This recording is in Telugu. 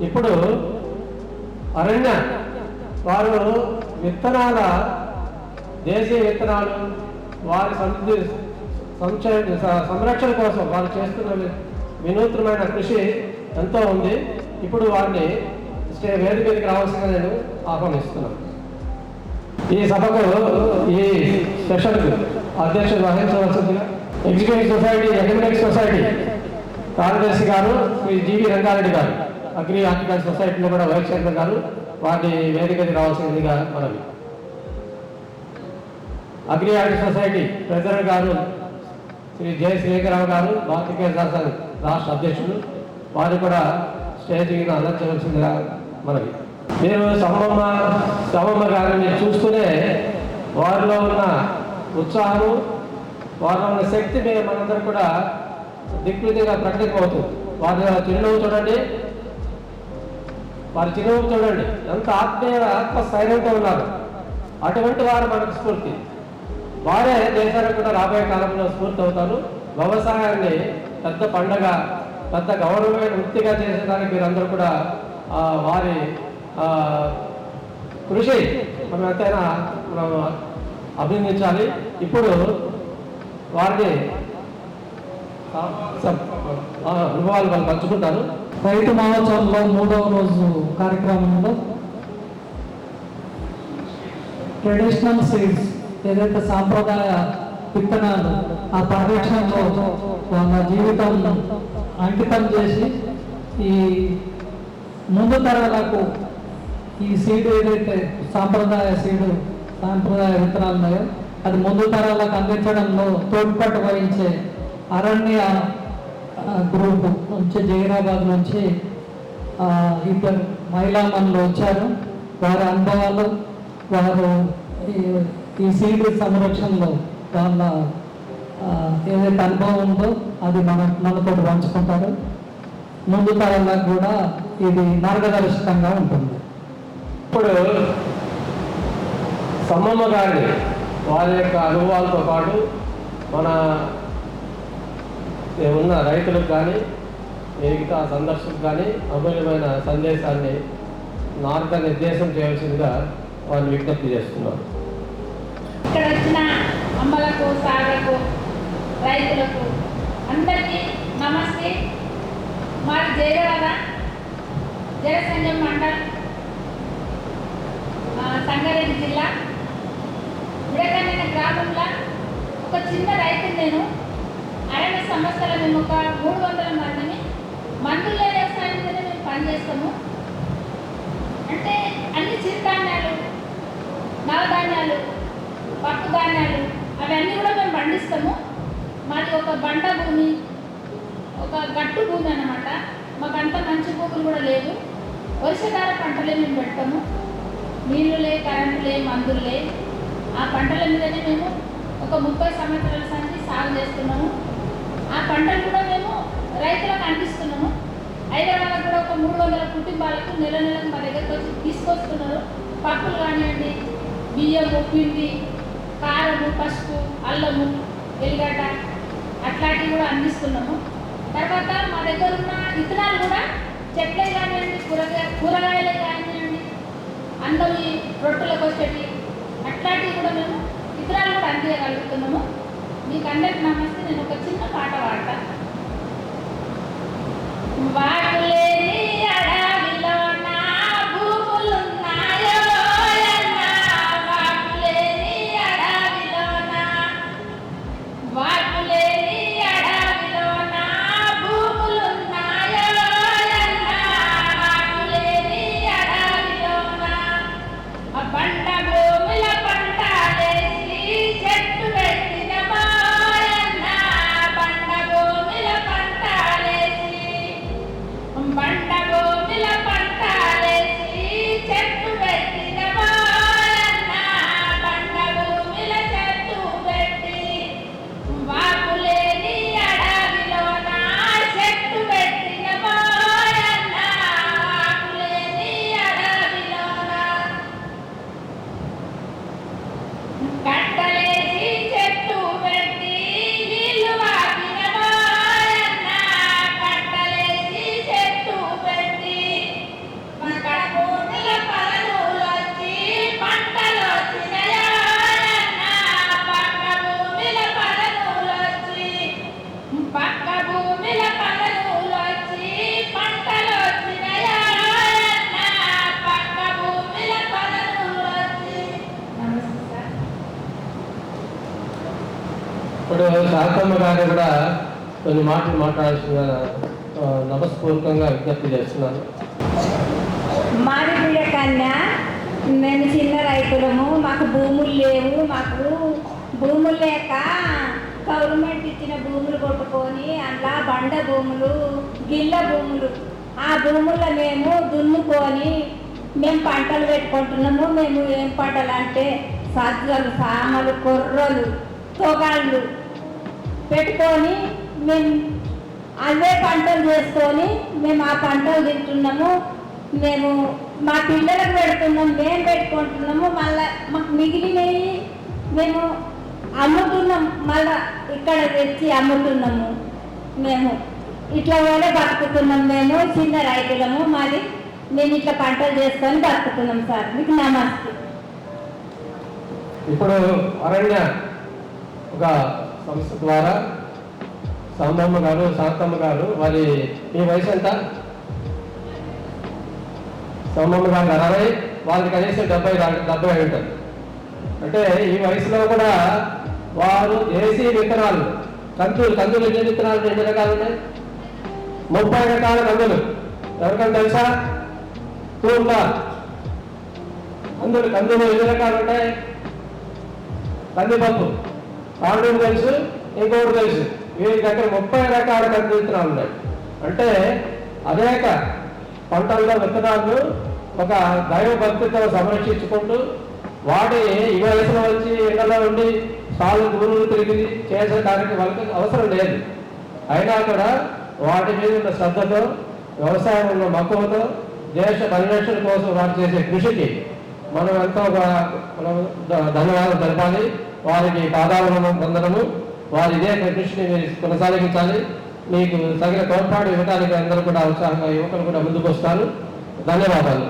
ఇప్పుడు అరణ్య వారు విత్తనాల దేశీయ విత్తనాలు వారి సంరక్షణ కోసం వారు చేస్తున్న వినూత్నమైన కృషి ఎంతో ఉంది. ఇప్పుడు వారిని వేదిక మీదకి రావాల్సిందిగా నేను ఆహ్వానిస్తున్నాను. ఈ సభకు ఈ సెషన్కు అధ్యక్షుడు వహించవలసిందిగా ఎగ్జిక్యూటివ్ సొసైటీ ఎకనమిక్ సొసైటీ కార్యదర్శి గారు శ్రీ జీవి రంగారెడ్డి గారు, అగ్రి ఆర్టికల్ సొసైటీలో కూడా వైస్ చైర్మన్ గారు, వారిని వేదికకి రావాల్సిందిగా మనవి. అగ్రి ఆర్టికల్ సొసైటీ ప్రెసిడెంట్ గారు శ్రీ జయ శ్రీకరావు గారు, భారతీయ రాష్ట్ర అధ్యక్షుడు, వారు కూడా స్టేజ్ మీద అందించవలసిందిగా మనవి. మీరు సమ్మమ్మ గారిని చూస్తూనే వారిలో ఉన్న ఉత్సాహము, వారిలో ఉన్న శక్తి మనందరూ కూడా దిగ్విజయంగా ప్రకటితమవుతుంది. వారి చిరునవ్వు చూడండి, వారి చిరునవ్వు చూడండి, ఎంత ఆత్మస్థైర్యంతో ఉన్నారు. అటువంటి వారు మనకు స్ఫూర్తి. వారే దేశానికి కూడా రాబోయే కాలంలో స్ఫూర్తి అవుతారు. వ్యవసాయాన్ని పెద్ద పండగ, పెద్ద గౌరవమైన వృత్తిగా చేసేదానికి మీరందరూ కూడా వారి కృషి మనం ఎంతైనా మనం అభినందించాలి. ఇప్పుడు వారిని అనుభవాలు వాళ్ళు పంచుకుంటారు. రైతు మహోత్సవంలో 3వ రోజు కార్యక్రమంలో ట్రెడిషనల్ సీడ్స్ ఏదైతే సాంప్రదాయ విత్తనాలు ఆ పరిరక్షణలో వాళ్ళ జీవితం అంకితం చేసి ఈ ముందు తరాలకు ఈ సీడ్ ఏదైతే సాంప్రదాయ విత్తనాలు ఉన్నాయో అది ముందు తరాలకు అందించడంలో తోడ్పాటు వహించే అరణ్య గ్రూప్ నుంచి జైరాబాద్ నుంచి ఇద్దరు మహిళామణులు వచ్చారు. వారి అనుభవాలు, వారు ఈ సీడ్ సంరక్షణలో వాళ్ళ ఏదైతే అనుభవం ఉందో అది మనతో పంచుకుంటారు. ముందు తరాలకు కూడా ఇది మార్గదర్శకంగా ఉంటుంది. ఇప్పుడు సమ్మమ్మ గారిని వారి యొక్క అనుభవాలతో పాటు మన ఉన్న రైతులకు కానీ మిగతా సందర్శకులకు కానీ అమూల్యమైన సందేశాన్ని మార్గనిర్దేశం చేయాల్సిందిగా వారిని విజ్ఞప్తి చేస్తున్నారు. ఇక్కడ వచ్చిన అమ్మలకు, సార్లకు, రైతులకు అందరికీ నమస్తే. మాది జయగడ జనసంఘం మండల్, సంగారెడ్డి జిల్లా విడకన్న గ్రామంలో ఒక చిన్న రైతు. నేను అరణ్య సంస్థలో మేము ఒక 300 మందిని మందులు లేని వ్యవసాయం మీదనే మేము పనిచేస్తాము. అంటే అన్ని చిరుధాన్యాలు, నవధాన్యాలు, పప్పు ధాన్యాలు అవన్నీ కూడా మేము పండిస్తాము. మాది ఒక బండ భూమి, ఒక గట్టు భూమి అన్నమాట. మాకంత మంచి భూములు కూడా లేవు. వర్షాధార పంటలే మేము పెడతాము. నీళ్ళులే, కరెంటులే, మందులే. ఆ పంటల మీదనే మేము ఒక 30 సంవత్సరాల సంచి సాగు చేస్తున్నాము. ఆ పంటలు కూడా మేము రైతులకు అందిస్తున్నాము. హైదరాబాద్ కూడా ఒక 300 కుటుంబాలకు నెలకు మా దగ్గరకు వచ్చి తీసుకొస్తున్నారు. పప్పులు కానివ్వండి, బియ్యము, పిండి, కారము, పసుపు, అల్లము, ఎల్లిగడ్డ అట్లాంటివి కూడా అందిస్తున్నాము. తర్వాత మా దగ్గర ఉన్న విత్తనాలు కూడా చెట్లే కానివ్వండి, కూరగాయలే కానివ్వండి, అన్నవి రొట్టెలకు వచ్చేటి అట్లాంటివి కూడా మేము విత్తనాలు కూడా అందించగలుగుతున్నాము. మీకు అందరికి నమస్తే. నేను ఒక చిన్న పాట పాడతా. వాటులేని అడవిలో నా భూములున్నాయో అన్నా, వాటులేని అడవిలో నా భూములున్నాయో అన్నా, వాటులేని అడవిలో ఆ పంట భూముల పంటలేసి చెట్టు పెట్టిన మాయన్న, పంట భూముల పంటలేసి శాంతమ్మ గారు కూడా కొన్ని మాటలు మాట్లాడాల్సిన నమస్పూర్వకంగా విజ్ఞప్తి చేస్తున్నాను. మాది బిడ్డ కన్యా, మేము చిన్న రైతులము, మాకు భూములు లేవు. మాకు భూములు లేక గవర్నమెంట్ ఇచ్చిన భూములు కొట్టుకొని అందులో బండ భూములు, గిల్ల భూములు, ఆ భూముల్లో మేము దున్నుకొని మేము పంటలు పెట్టుకుంటున్నాము. మేము ఏం పంటలు అంటే సజ్జలు, సామలు, కొర్రలు, తొగాళ్ళు పెట్టుకొని మేము అవే పంటలు చేసుకొని మేము ఆ పంటలు తింటున్నాము. మేము మా పిల్లలకు పెడుతున్నాము, మేము పెట్టుకుంటున్నాము. మళ్ళీ మాకు మిగిలినవి మేము అమ్ముతున్నాం, మళ్ళీ ఇక్కడ తెచ్చి అమ్ముతున్నాము. మేము ఇట్లా కూడా బతుకుతున్నాం. మేము చిన్న రైతులము, మాది మేము ఇట్లా పంటలు చేసుకొని బతుకుతున్నాం సార్. మీకు నమస్తే. ఇప్పుడు అరణ్య ఒక సంస్థ ద్వారా సాంబమ్మ గారు, శాంతమ్మ గారు, వారి మీ వయసు ఎంత? సాంబమ్మ గారు 60, వారికి కనీసం 70 ఉంటుంది. అంటే ఈ వయసులో కూడా వారు దేశీ విత్తనాలు, కందులు ఎన్ని విత్తనాలు? 2 రకాలు ఉన్నాయి. 30 రకాల కందులు ఎవరికైనా తెలుసా? తూర్ల కందులు ఎన్ని రకాలు ఉంటాయి? కందిపప్పు, కాండూరు తెలుసు, ఇంకొకటి తెలుసు. వీరి దగ్గర 30 రకాల కంది విత్తనాలు ఉన్నాయి. అంటే అనేక పంటల్లో విత్తనాలను ఒక దైవ భక్తితో సంరక్షించుకుంటూ వాటిని ఈ వయసులో వచ్చి ఎండలో ఉండి సాలు గురువులు తిరిగి చేసే వాళ్ళకి అవసరం లేదు. అయినా కూడా వాటి మీద ఉన్న శ్రద్ధతో, వ్యవసాయం ఉన్న మక్కువతో, దేశ పరిరక్షణ కోసం వారు చేసే కృషికి మనం ఎంతో ధన్యవాదాలు తెలపాలి. వారికి పాదాలను పొందడము, వారి ఇదే కృషిని మీరు కొనసాగించాలి. మీకు తగిన తోడ్పాటు ఇవ్వడానికి అందరూ కూడా ఉత్సాహంగా యువకులు కూడా ముందుకు వస్తారు. ధన్యవాదాలు.